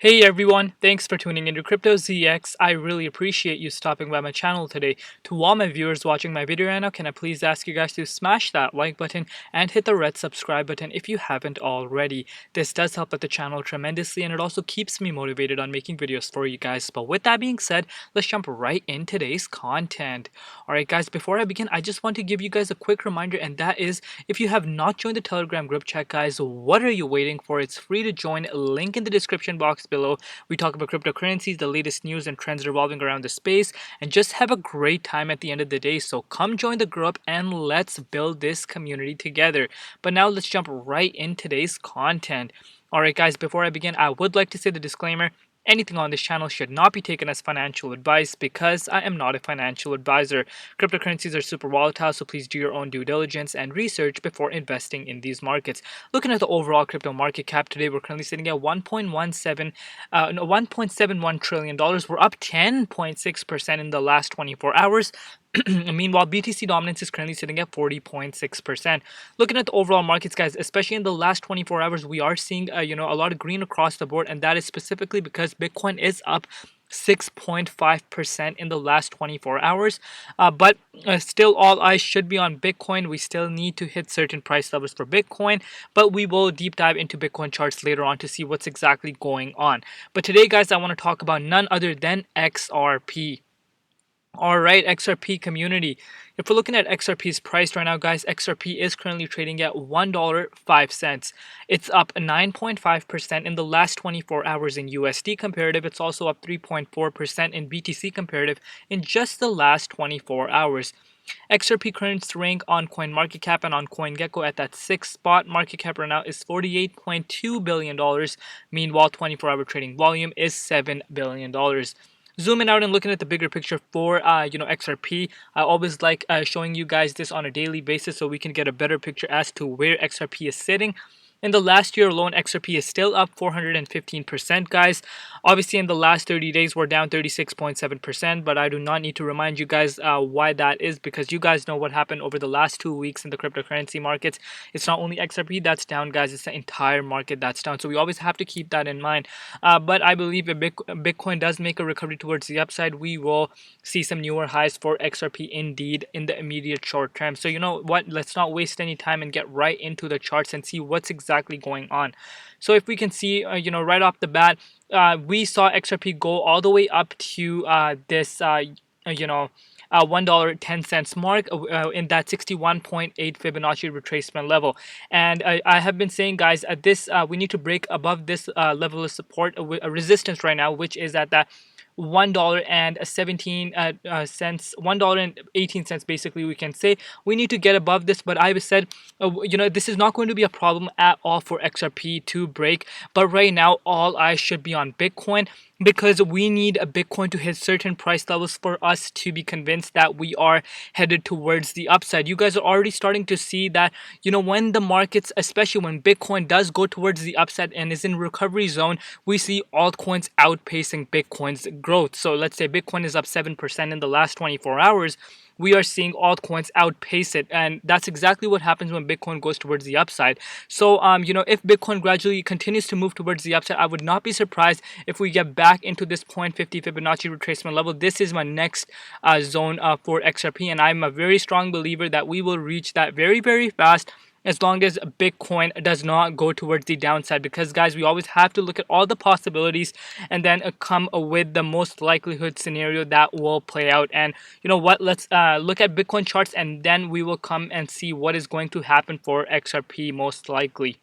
Hey everyone, thanks for tuning into Crypto ZX. I really appreciate you stopping by my channel today. To all my viewers watching my video right now, can I please ask you guys to smash that like button and hit the red subscribe button if you haven't already. This does help out the channel tremendously and it also keeps me motivated on making videos for you guys. But with that being said, let's jump right in today's content. Alright guys, before I begin, I just want to give you guys a quick reminder, and that is, if you have not joined the Telegram group chat guys, what are you waiting for? It's free to join, link in the description box below. We talk about cryptocurrencies, the latest news and trends revolving around the space, and just have a great time at the end of the day. So come join the group and let's build this community together. But now let's jump right in today's content. Alright guys, before I begin, I would like to say the disclaimer. Anything on this channel should not be taken as financial advice because I am not a financial advisor. Cryptocurrencies are super volatile, so please do your own due diligence and research before investing in these markets. Looking at the overall crypto market cap today, we're currently sitting at $1.71 trillion. We're up 10.6% in the last 24 hours. Meanwhile, BTC dominance is currently sitting at 40.6%. Looking at the overall markets, guys, especially in the last 24 hours, we are seeing a lot of green across the board, and that is specifically because Bitcoin is up 6.5% in the last 24 hours. But still, all eyes should be on Bitcoin. We still need to hit certain price levels for Bitcoin, but we will deep dive into Bitcoin charts later on to see what's exactly going on. But today, guys, I want to talk about none other than XRP. Alright, XRP community. If we're looking at XRP's price right now, guys, XRP is currently trading at $1.05. It's up 9.5% in the last 24 hours in USD comparative. It's also up 3.4% in BTC comparative in just the last 24 hours. XRP current rank on CoinMarketCap and on CoinGecko at that 6th spot. Market cap right now is $48.2 billion. Meanwhile, 24-hour trading volume is $7 billion. Zooming out and looking at the bigger picture for XRP, I always like showing you guys this on a daily basis so we can get a better picture as to where XRP is sitting. In the last year alone, XRP is still up 415%, guys. Obviously, in the last 30 days, we're down 36.7%, but I do not need to remind you guys why that is, because you guys know what happened over the last 2 weeks in the cryptocurrency markets. It's not only XRP that's down, guys. It's the entire market that's down. So we always have to keep that in mind. But I believe if Bitcoin does make a recovery towards the upside, we will see some newer highs for XRP indeed in the immediate short term. So you know what? Let's not waste any time and get right into the charts and see what's exactly going on. So if we can see, right off the bat, we saw XRP go all the way up to this, $1.10 mark in that 61.8 Fibonacci retracement level. And I have been saying, guys, at this we need to break above this level of support, resistance right now, which is at that $1.17 $1.18 basically, we can say. We need to get above this, but I said this is not going to be a problem at all for XRP to break. But right now, all eyes should be on Bitcoin, because we need a Bitcoin to hit certain price levels for us to be convinced that we are headed towards the upside. You guys are already starting to see that, when the markets, especially when Bitcoin does go towards the upside and is in recovery zone, we see altcoins outpacing Bitcoin's growth. So let's say Bitcoin is up 7% in the last 24 hours. We are seeing altcoins outpace it, and that's exactly what happens when Bitcoin goes towards the upside. So if Bitcoin gradually continues to move towards the upside, I would not be surprised if we get back into this 0.50 Fibonacci retracement level. This is my next zone for XRP, and I'm a very strong believer that we will reach that very, very fast, as long as Bitcoin does not go towards the downside. Because, guys, we always have to look at all the possibilities and then come with the most likelihood scenario that will play out. And you know what, let's look at Bitcoin charts, and then we will come and see what is going to happen for XRP most likely.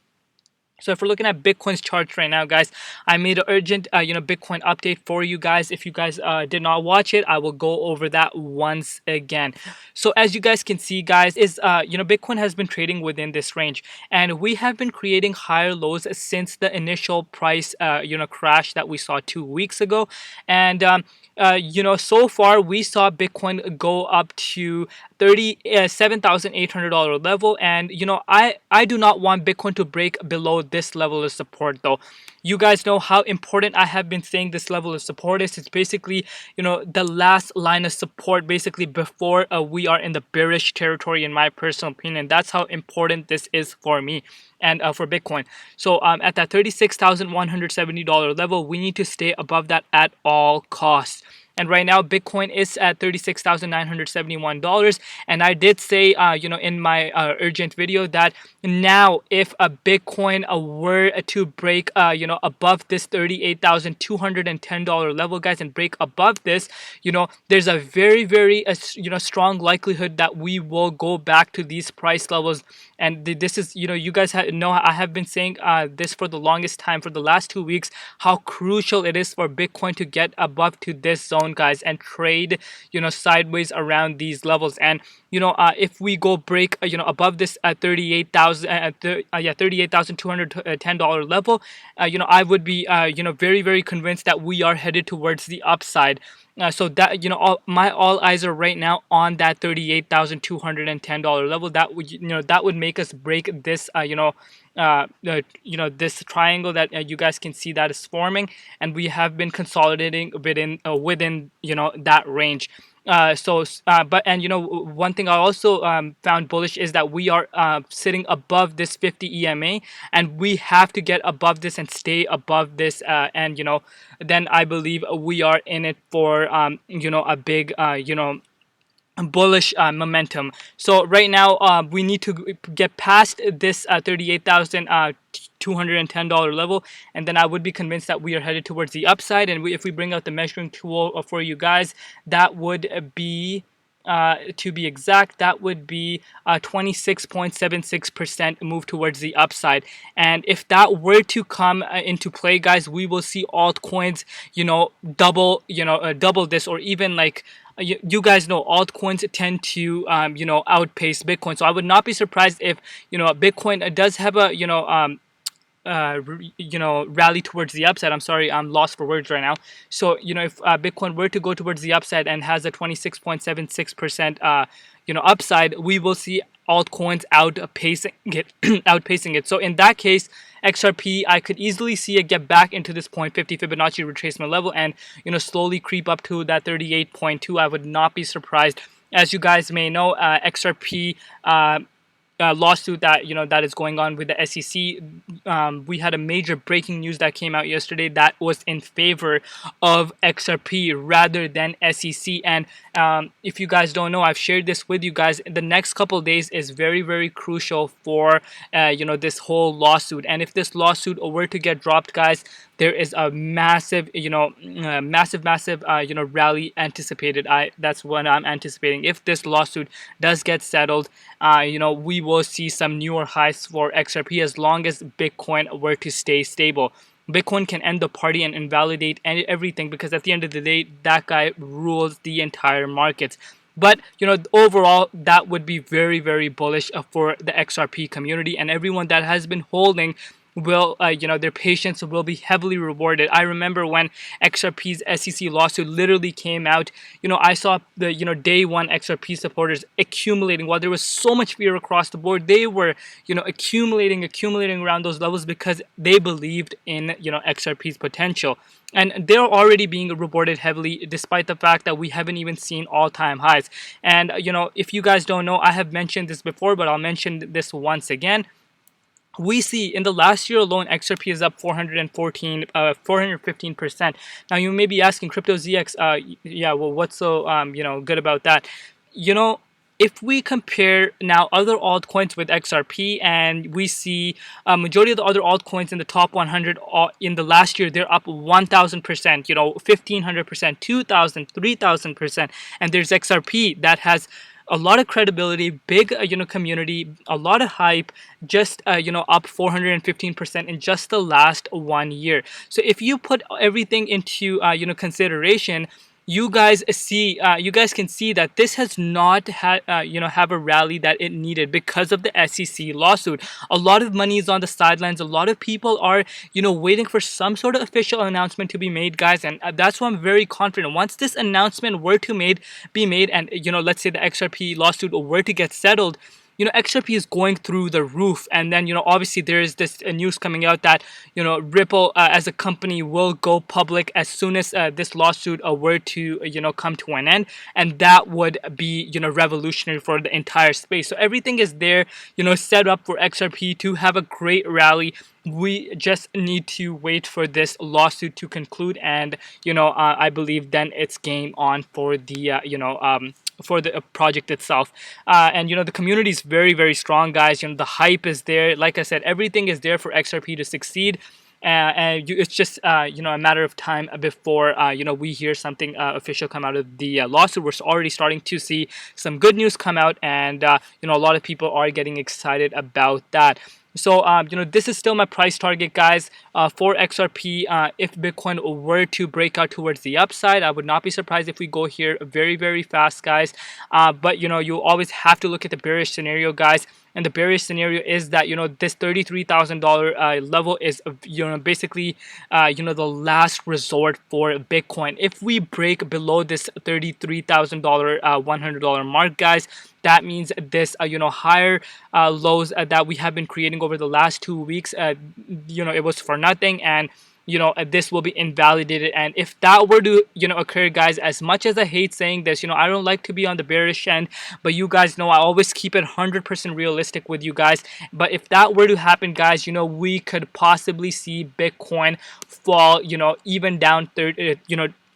So if we're looking at Bitcoin's charts right now, guys, I made an urgent, Bitcoin update for you guys. If you guys did not watch it, I will go over that once again. So as you guys can see, guys, Bitcoin has been trading within this range, and we have been creating higher lows since the initial price, crash that we saw 2 weeks ago. And so far we saw Bitcoin go up to $37,800 level, and I do not want Bitcoin to break below this level of support though. You guys know how important I have been saying this level of support is. It's basically, the last line of support basically before we are in the bearish territory, in my personal opinion. That's how important this is for me and for Bitcoin. So at that $36,170 level, we need to stay above that at all costs. And right now, Bitcoin is at $36,971. And I did say, in my urgent video that now, if a Bitcoin were to break, above this $38,210 level, guys, and break above this, there's a very, very, strong likelihood that we will go back to these price levels. And this is, you guys know I have been saying this for the longest time, for the last 2 weeks, how crucial it is for Bitcoin to get above to this zone, guys, and trade, sideways around these levels. And if we go break, above this at $38,210 level, I would be, very, very convinced that we are headed towards the upside. So that, all eyes are right now on that $38,210 level. That would, that would make us break this, this triangle that you guys can see that is forming, and we have been consolidating within that range. One thing I also found bullish is that we are sitting above this 50 EMA, and we have to get above this and stay above this, and then I believe we are in it for a big bullish momentum. So right now we need to get past this $38,210 level, and then I would be convinced that we are headed towards the upside. And if we bring out the measuring tool for you guys, that would be to be exact, that would be 26.76% move towards the upside. And if that were to come into play, guys, we will see altcoins, double, double this, or even like, you guys know altcoins tend to outpace Bitcoin. So I would not be surprised if Bitcoin does have a rally towards the upside. I'm sorry, I'm lost for words right now. So if Bitcoin were to go towards the upside and has a 26.76% upside, we will see altcoins outpacing it. So in that case, XRP, I could easily see it get back into this 0.50 Fibonacci retracement level and slowly creep up to that 38.2. I would not be surprised. As you guys may know, XRP lawsuit that that is going on with the SEC. We had a major breaking news that came out yesterday that was in favor of XRP rather than SEC. And if you guys don't know, I've shared this with you guys. The next couple of days is very, very crucial for this whole lawsuit. And if this lawsuit were to get dropped, guys, there is a massive, massive rally anticipated. That's what I'm anticipating. If this lawsuit does get settled, we will see some newer highs for XRP as long as Bitcoin were to stay stable. Bitcoin can end the party and invalidate everything, because at the end of the day, that guy rules the entire markets. But overall, that would be very, very bullish for the XRP community, and everyone that has been holding will their patience will be heavily rewarded. I remember when XRP's SEC lawsuit literally came out, I saw the day one XRP supporters accumulating. While there was so much fear across the board, they were accumulating around those levels because they believed in XRP's potential. And they're already being rewarded heavily, despite the fact that we haven't even seen all-time highs. And if you guys don't know, I have mentioned this before, but I'll mention this once again. We see in the last year alone, XRP is up 415%. Now you may be asking, Crypto ZX, yeah, well, what's so good about that? If we compare now other altcoins with XRP, and we see a majority of the other altcoins in the top 100 in the last year, they're up 1,000%, 1,500%, 2,000, 3,000%, and there's XRP that has a lot of credibility, big community, a lot of hype, just up 415% in just the last 1 year. So if you put everything into consideration, you guys can see that this has not had have a rally that it needed because of the SEC lawsuit. A lot of money is on the sidelines. A lot of people are waiting for some sort of official announcement to be made, guys, and that's why I'm very confident. Once this announcement were to be made, and let's say the XRP lawsuit were to get settled, XRP is going through the roof. And then obviously there is this news coming out that Ripple as a company will go public as soon as this lawsuit were to come to an end, and that would be revolutionary for the entire space. So everything is there set up for XRP to have a great rally. We just need to wait for this lawsuit to conclude, and I believe then it's game on for the for the project itself. And the community is very, very strong, guys. The hype is there. Like I said, everything is there for XRP to succeed. It's just a matter of time before we hear something official come out of the lawsuit. We're already starting to see some good news come out, and a lot of people are getting excited about that. So this is still my price target, guys, for XRP. If Bitcoin were to break out towards the upside, I would not be surprised if we go here very, very fast, guys. But you always have to look at the bearish scenario, guys. And the bearish scenario is that this $33,000 level is basically the last resort for Bitcoin. If we break below this $33,000 $100 mark, guys, that means this higher lows that we have been creating over the last 2 weeks, it was for nothing, and this will be invalidated. And if that were to occur, guys, as much as I hate saying this, I don't like to be on the bearish end, but you guys know I always keep it 100% realistic with you guys. But if that were to happen, guys, we could possibly see Bitcoin fall even down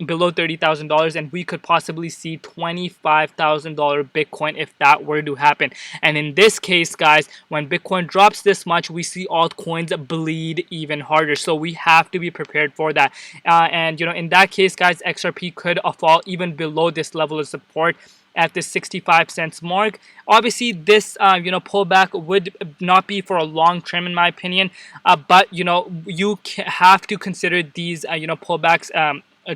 below $30,000, and we could possibly see $25,000 Bitcoin if that were to happen. And in this case, guys, when Bitcoin drops this much, we see altcoins bleed even harder. So we have to be prepared for that. And in that case, guys, XRP could fall even below this level of support at this 65 cents mark. Obviously, this pullback would not be for a long term, in my opinion. But you have to consider these pullbacks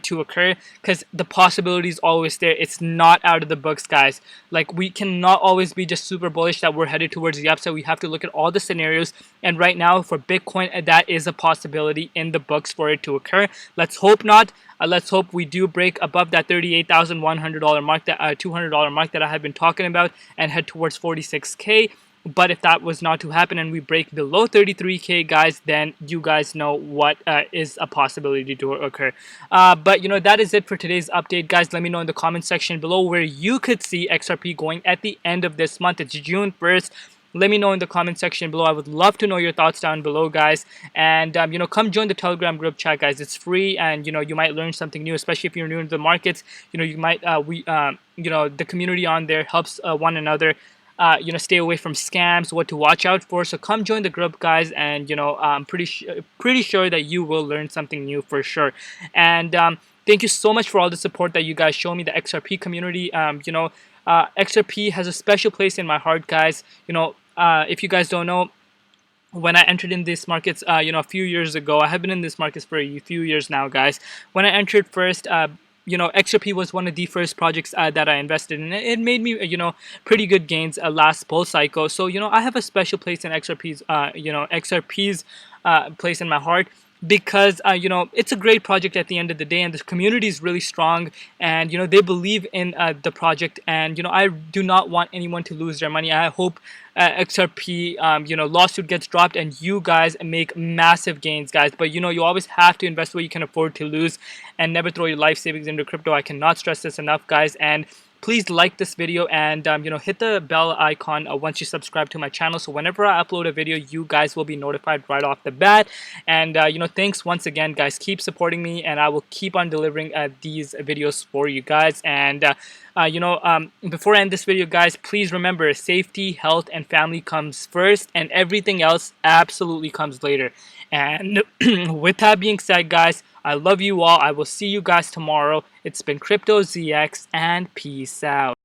to occur, because the possibility is always there. It's not out of the books, guys. Like, we cannot always be just super bullish that we're headed towards the upside. We have to look at all the scenarios, and right now for Bitcoin, that is a possibility in the books for it to occur. Let's hope not. Let's hope we do break above that $38,100 mark, that $200 mark that I have been talking about, and head towards 46K. But if that was not to happen and we break below 33K, guys, then you guys know what is a possibility to occur. But that is it for today's update, guys. Let me know in the comment section below where you could see XRP going at the end of this month. It's June 1st. Let me know in the comment section below. I would love to know your thoughts down below, guys. And come join the Telegram group chat, guys. It's free, and you might learn something new, especially if you're new to the markets. You might the community on there helps one another stay away from scams, what to watch out for. So come join the group, guys, and I'm pretty sure that you will learn something new for sure. And thank you so much for all the support that you guys show me, the XRP community. XRP has a special place in my heart, guys. If you guys don't know, when I entered in these markets, a few years ago, I have been in these markets for a few years now, guys. When I entered first, XRP was one of the first projects that I invested in. It made me, pretty good gains last bull cycle. So, I have a special place in XRP's place in my heart, because it's a great project at the end of the day, and the community is really strong, and they believe in the project, and I do not want anyone to lose their money. I hope XRP lawsuit gets dropped and you guys make massive gains, guys. But you always have to invest what you can afford to lose, and never throw your life savings into crypto. I cannot stress this enough, guys. And please like this video, and hit the bell icon once you subscribe to my channel, so whenever I upload a video, you guys will be notified right off the bat. And thanks once again, guys. Keep supporting me, and I will keep on delivering these videos for you guys. And before I end this video, guys, please remember, safety, health, and family comes first, and everything else absolutely comes later. And with that being said, guys, I love you all. I will see you guys tomorrow. It's been Crypto ZX, and peace out.